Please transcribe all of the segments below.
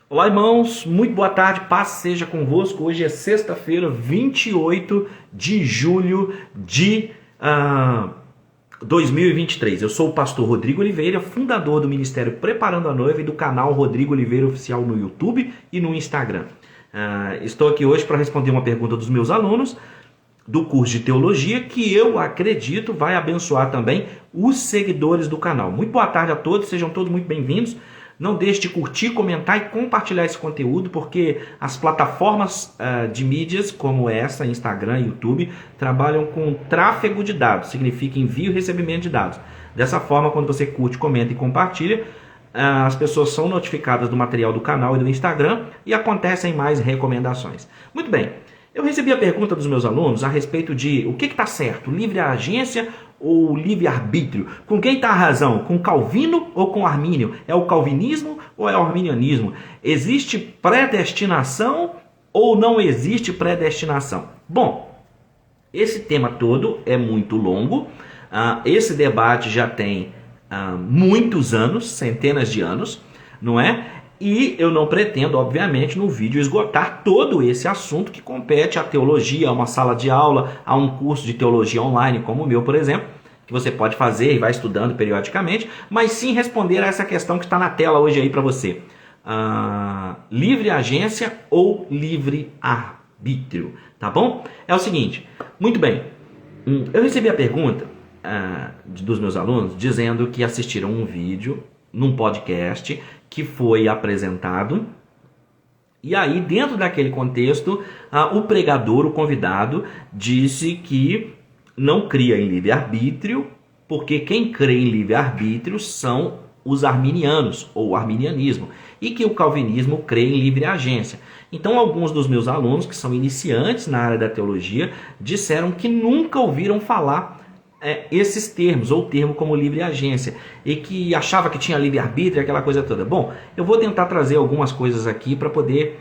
Olá, irmãos, muito boa tarde, paz seja convosco. Hoje é sexta-feira, 28 de julho de 2023. Eu sou o pastor Rodrigo Oliveira, fundador do Ministério Preparando a Noiva e do canal Rodrigo Oliveira Oficial no YouTube e no Instagram. Estou aqui hoje para responder uma pergunta dos meus alunos do curso de teologia, que eu acredito vai abençoar também os seguidores do canal. Muito boa tarde a todos, sejam todos muito bem-vindos. Não deixe de curtir, comentar e compartilhar esse conteúdo, porque as plataformas de mídias como essa, Instagram e YouTube, trabalham com tráfego de dados, significa envio e recebimento de dados. Dessa forma, quando você curte, comenta e compartilha, as pessoas são notificadas do material do canal e do Instagram e acontecem mais recomendações. Muito bem, eu recebi a pergunta dos meus alunos a respeito de o que está certo, livre agência ou livre-arbítrio? Com quem está a razão? Com Calvino ou com Armínio? É o calvinismo ou é o arminianismo? Existe predestinação ou não existe predestinação? Bom, esse tema todo é muito longo. Esse debate já tem muitos anos, centenas de anos, não é? E eu não pretendo, obviamente, no vídeo esgotar todo esse assunto que compete à teologia, a uma sala de aula, a um curso de teologia online como o meu, por exemplo, que você pode fazer e vai estudando periodicamente, mas sim responder a essa questão que está na tela hoje aí para você. Livre agência ou livre arbítrio, tá bom? É o seguinte, muito bem, eu recebi a pergunta dos meus alunos dizendo que assistiram um vídeo num podcast que foi apresentado, e aí dentro daquele contexto o pregador, o convidado, disse que não cria em livre-arbítrio, porque quem crê em livre-arbítrio são os arminianos, ou o arminianismo, e que o calvinismo crê em livre agência. Então alguns dos meus alunos, que são iniciantes na área da teologia, disseram que nunca ouviram falar esses termos, ou termo como livre agência, e que achava que tinha livre-arbítrio, aquela coisa toda. Bom, eu vou tentar trazer algumas coisas aqui para poder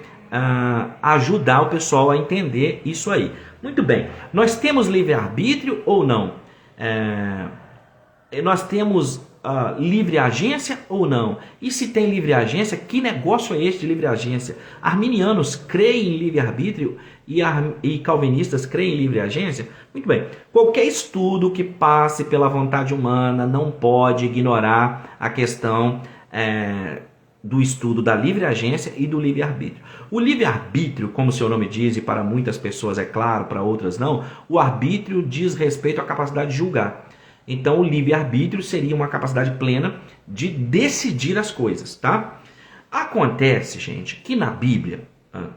ajudar o pessoal a entender isso aí. Muito bem, nós temos livre-arbítrio ou não? Nós temos livre agência ou não? E se tem livre agência, que negócio é este de livre agência? Arminianos creem em livre-arbítrio e calvinistas creem em livre agência? Muito bem, qualquer estudo que passe pela vontade humana não pode ignorar a questão do estudo da livre agência e do livre-arbítrio. O livre-arbítrio, como o seu nome diz, e para muitas pessoas é claro, para outras não, o arbítrio diz respeito à capacidade de julgar. Então o livre-arbítrio seria uma capacidade plena de decidir as coisas, tá? Acontece, gente, que na Bíblia,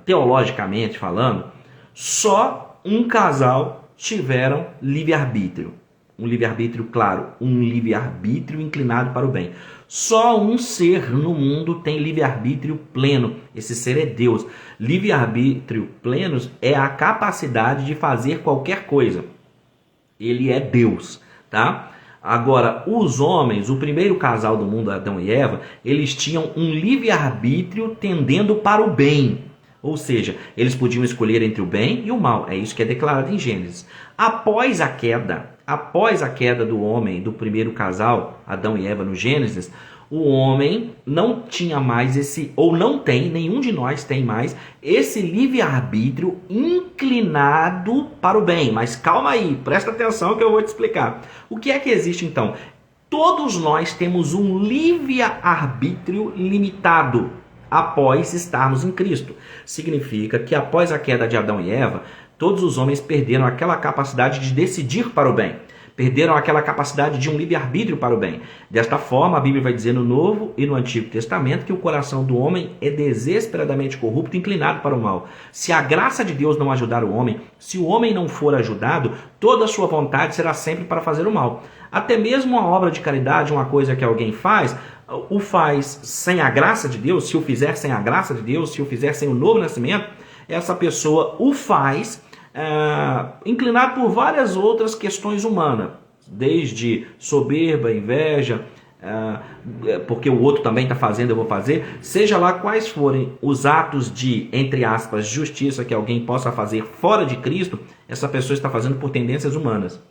teologicamente falando, só um casal tiveram livre-arbítrio. Um livre-arbítrio, claro, um livre-arbítrio inclinado para o bem. Só um ser no mundo tem livre-arbítrio pleno. Esse ser é Deus. Livre-arbítrio pleno é a capacidade de fazer qualquer coisa. Ele é Deus, tá? Agora, os homens, o primeiro casal do mundo, Adão e Eva, eles tinham um livre-arbítrio tendendo para o bem. Ou seja, eles podiam escolher entre o bem e o mal. É isso que é declarado em Gênesis. Após a queda do homem, do primeiro casal, Adão e Eva no Gênesis, o homem não tinha mais ou não tem, nenhum de nós tem mais, esse livre-arbítrio inclinado para o bem. Mas calma aí, presta atenção que eu vou te explicar. O que é que existe então? Todos nós temos um livre-arbítrio limitado após estarmos em Cristo. Significa que após a queda de Adão e Eva, todos os homens perderam aquela capacidade de decidir para o bem. Perderam aquela capacidade de um livre-arbítrio para o bem. Desta forma, a Bíblia vai dizer no Novo e no Antigo Testamento que o coração do homem é desesperadamente corrupto e inclinado para o mal. Se a graça de Deus não ajudar o homem, se o homem não for ajudado, toda a sua vontade será sempre para fazer o mal. Até mesmo uma obra de caridade, uma coisa que alguém faz, o faz sem a graça de Deus, se o fizer sem a graça de Deus, se o fizer sem o novo nascimento, essa pessoa o faz inclinado por várias outras questões humanas, desde soberba, inveja, porque o outro também está fazendo, eu vou fazer, seja lá quais forem os atos de, entre aspas, justiça que alguém possa fazer fora de Cristo, essa pessoa está fazendo por tendências humanas.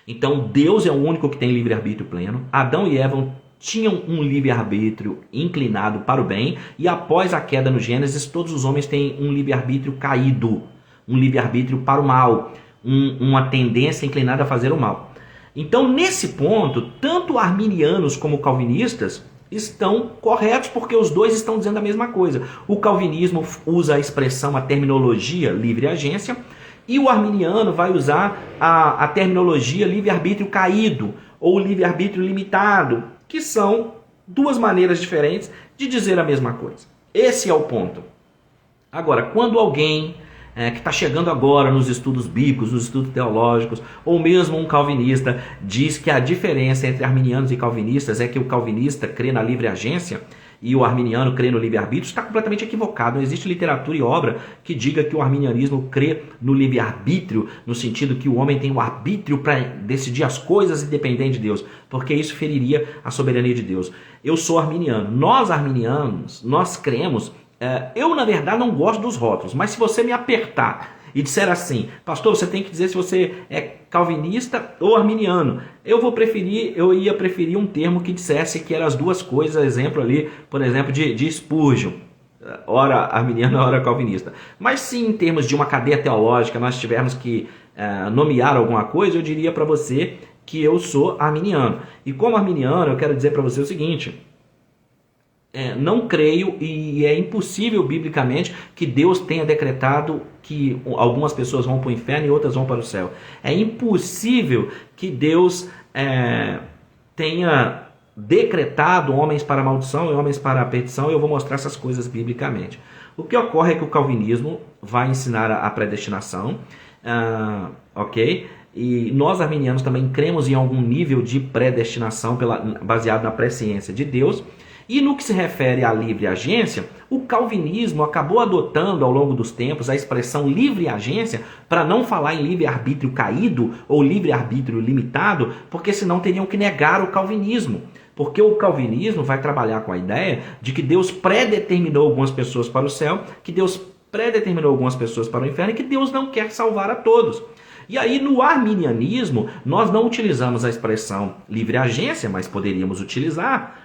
Então Deus é o único que tem livre-arbítrio pleno. Adão e Eva tinham um livre-arbítrio inclinado para o bem, e após a queda no Gênesis, todos os homens têm um livre-arbítrio caído, um livre-arbítrio para o mal, uma tendência inclinada a fazer o mal. Então, nesse ponto, tanto arminianos como calvinistas estão corretos, porque os dois estão dizendo a mesma coisa. O calvinismo usa a expressão, a terminologia livre-agência, e o arminiano vai usar a terminologia livre-arbítrio caído, ou livre-arbítrio limitado, que são duas maneiras diferentes de dizer a mesma coisa. Esse é o ponto. Agora, quando alguém que está chegando agora nos estudos bíblicos, nos estudos teológicos, ou mesmo um calvinista, diz que a diferença entre arminianos e calvinistas é que o calvinista crê na livre agência e o arminiano crê no livre-arbítrio, está completamente equivocado. Não existe literatura e obra que diga que o arminianismo crê no livre-arbítrio, no sentido que o homem tem o arbítrio para decidir as coisas independente de Deus, porque isso feriria a soberania de Deus. Eu sou arminiano. Nós arminianos, nós cremos. Eu, na verdade, não gosto dos rótulos, mas se você me apertar e disser assim, pastor, você tem que dizer se você é calvinista ou arminiano, eu ia preferir um termo que dissesse que eram as duas coisas, exemplo ali, por exemplo, de Spurgeon, ora arminiano, ora calvinista. Mas se em termos de uma cadeia teológica nós tivermos que nomear alguma coisa, eu diria para você que eu sou arminiano. E como arminiano, eu quero dizer para você o seguinte: não creio, e é impossível biblicamente que Deus tenha decretado que algumas pessoas vão para o inferno e outras vão para o céu. É impossível que Deus tenha decretado homens para a maldição e homens para a perdição, e eu vou mostrar essas coisas biblicamente. O que ocorre é que o calvinismo vai ensinar a predestinação, ok? E nós arminianos também cremos em algum nível de predestinação baseado na presciência de Deus. E no que se refere à livre agência, o calvinismo acabou adotando ao longo dos tempos a expressão livre agência para não falar em livre-arbítrio caído ou livre-arbítrio limitado, porque senão teriam que negar o calvinismo. Porque o calvinismo vai trabalhar com a ideia de que Deus predeterminou algumas pessoas para o céu, que Deus predeterminou algumas pessoas para o inferno e que Deus não quer salvar a todos. E aí no arminianismo nós não utilizamos a expressão livre agência, mas poderíamos utilizar,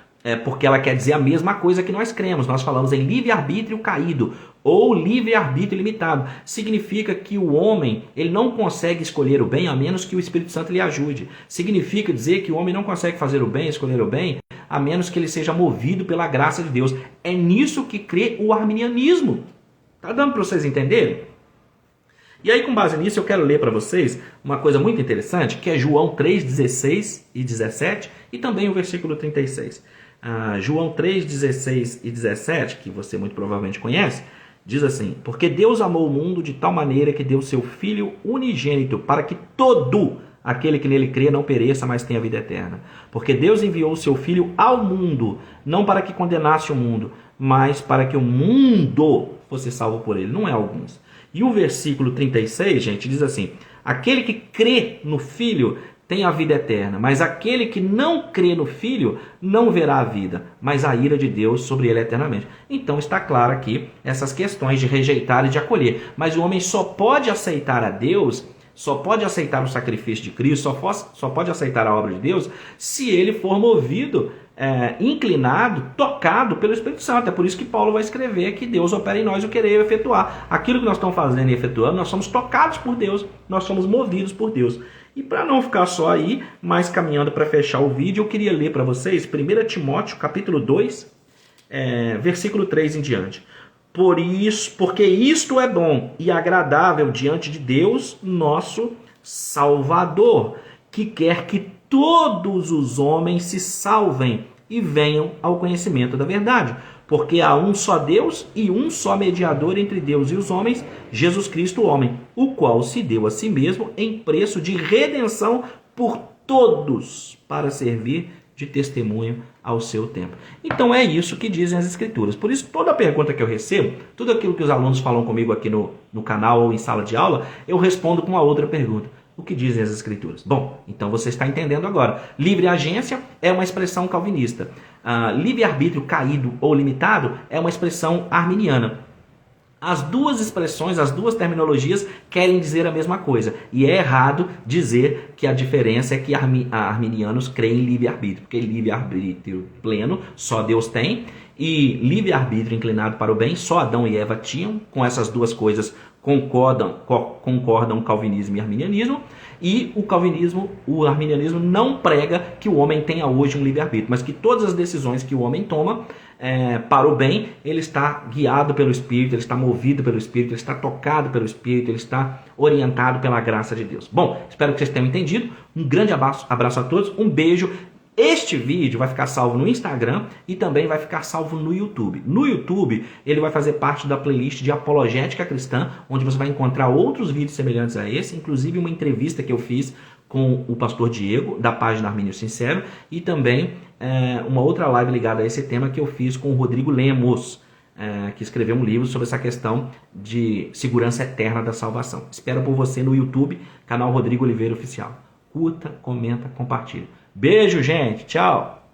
porque ela quer dizer a mesma coisa que nós cremos. Nós falamos em livre-arbítrio caído ou livre-arbítrio limitado. Significa que o homem ele não consegue escolher o bem a menos que o Espírito Santo lhe ajude. Significa dizer que o homem não consegue fazer o bem, escolher o bem, a menos que ele seja movido pela graça de Deus. É nisso que crê o arminianismo. Tá dando para vocês entenderem? E aí, com base nisso, eu quero ler para vocês uma coisa muito interessante, que é João 3, 16 e 17, e também o versículo 36. João 3, 16 e 17, que você muito provavelmente conhece, diz assim: porque Deus amou o mundo de tal maneira que deu seu Filho unigênito, para que todo aquele que nele crê não pereça, mas tenha vida eterna. Porque Deus enviou o seu Filho ao mundo, não para que condenasse o mundo, mas para que o mundo fosse salvo por ele, não é alguns. E o versículo 36, gente, diz assim: aquele que crê no Filho tem a vida eterna, mas aquele que não crê no Filho não verá a vida, mas a ira de Deus sobre ele eternamente. Então está claro aqui essas questões de rejeitar e de acolher. Mas o homem só pode aceitar a Deus, só pode aceitar o sacrifício de Cristo, só pode aceitar a obra de Deus se ele for movido, inclinado, tocado pelo Espírito Santo. É por isso que Paulo vai escrever que Deus opera em nós o querer efetuar. Aquilo que nós estamos fazendo e efetuando, nós somos tocados por Deus, nós somos movidos por Deus. E para não ficar só aí, mas caminhando para fechar o vídeo, eu queria ler para vocês 1 Timóteo capítulo 2, versículo 3 em diante. Porque isto é bom e agradável diante de Deus, nosso Salvador, que quer que todos os homens se salvem e venham ao conhecimento da verdade. Porque há um só Deus e um só mediador entre Deus e os homens, Jesus Cristo, o homem, o qual se deu a si mesmo em preço de redenção por todos, para servir de testemunho ao seu tempo. Então é isso que dizem as Escrituras. Por isso, toda pergunta que eu recebo, tudo aquilo que os alunos falam comigo aqui no canal ou em sala de aula, eu respondo com uma outra pergunta. O que dizem as Escrituras? Bom, então você está entendendo agora. Livre agência é uma expressão calvinista. Livre-arbítrio caído ou limitado é uma expressão arminiana. As duas expressões, as duas terminologias querem dizer a mesma coisa. E é errado dizer que a diferença é que arminianos creem em livre-arbítrio. Porque livre-arbítrio pleno só Deus tem. E livre-arbítrio inclinado para o bem só Adão e Eva tinham. Com essas duas coisas concordam calvinismo e arminianismo. E o arminianismo não prega que o homem tenha hoje um livre-arbítrio. Mas que todas as decisões que o homem toma para o bem, ele está guiado pelo Espírito, ele está movido pelo Espírito, ele está tocado pelo Espírito, ele está orientado pela graça de Deus. Bom, espero que vocês tenham entendido. Um grande abraço a todos, um beijo. Este vídeo vai ficar salvo no Instagram e também vai ficar salvo no YouTube. No YouTube, ele vai fazer parte da playlist de Apologética Cristã, onde você vai encontrar outros vídeos semelhantes a esse, inclusive uma entrevista que eu fiz com o pastor Diego, da página Armínio Sincero, e também uma outra live ligada a esse tema que eu fiz com o Rodrigo Lemos, que escreveu um livro sobre essa questão de segurança eterna da salvação. Espero por você no YouTube, canal Rodrigo Oliveira Oficial. Curta, comenta, compartilha. Beijo, gente. Tchau.